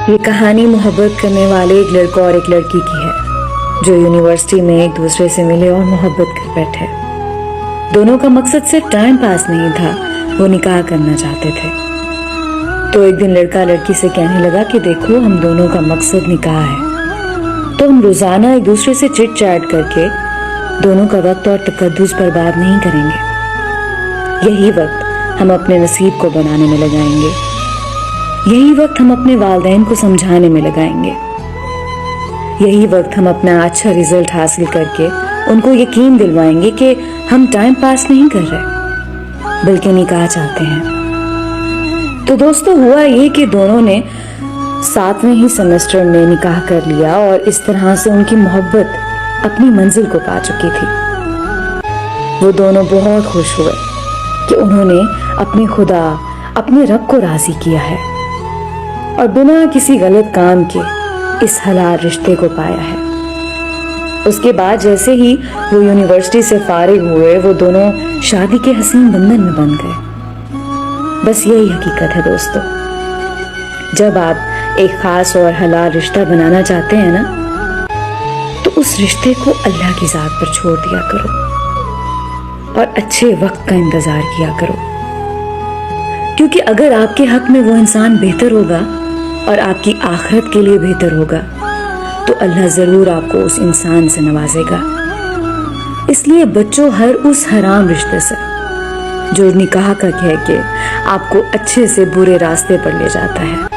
یہ کہانی محبت کرنے والے ایک لڑکا اور ایک لڑکی کی ہے جو یونیورسٹی میں ایک دوسرے سے ملے اور محبت کر بیٹھے۔ دونوں کا مقصد صرف ٹائم پاس نہیں تھا، وہ نکاح کرنا چاہتے تھے۔ تو ایک دن لڑکا لڑکی سے کہنے لگا کہ دیکھو ہم دونوں کا مقصد نکاح ہے، تو ہم روزانہ ایک دوسرے سے چٹ چیٹ کر کے دونوں کا وقت اور تقدس برباد نہیں کریں گے۔ یہی وقت ہم اپنے نصیب کو بنانے میں لگائیں گے، یہی وقت ہم اپنے والدین کو سمجھانے میں لگائیں گے، یہی وقت ہم اپنا اچھا رزلٹ حاصل کر کے ان کو یقین دلوائیں گے کہ ہم ٹائم پاس نہیں کر رہے بلکہ نکاح چاہتے ہیں۔ تو دوستو ہوا یہ کہ دونوں نے 7ویں ہی سیمسٹر میں نکاح کر لیا اور اس طرح سے ان کی محبت اپنی منزل کو پا چکی تھی۔ وہ دونوں بہت خوش ہوئے کہ انہوں نے اپنے خدا، اپنے رب کو راضی کیا ہے اور بنا کسی غلط کام کے اس حلال رشتے کو پایا ہے۔ اس کے بعد جیسے ہی وہ یونیورسٹی سے فارغ ہوئے وہ دونوں شادی کے حسین بندھن میں بندھ گئے۔ بس یہی حقیقت ہے دوستو، جب آپ ایک خاص اور حلال رشتہ بنانا چاہتے ہیں نا تو اس رشتے کو اللہ کی ذات پر چھوڑ دیا کرو اور اچھے وقت کا انتظار کیا کرو، کیونکہ اگر آپ کے حق میں وہ انسان بہتر ہوگا اور آپ کی آخرت کے لیے بہتر ہوگا تو اللہ ضرور آپ کو اس انسان سے نوازے گا۔ اس لیے بچوں ہر اس حرام رشتے سے جو نکاح کا کہہ کے آپ کو اچھے سے برے راستے پر لے جاتا ہے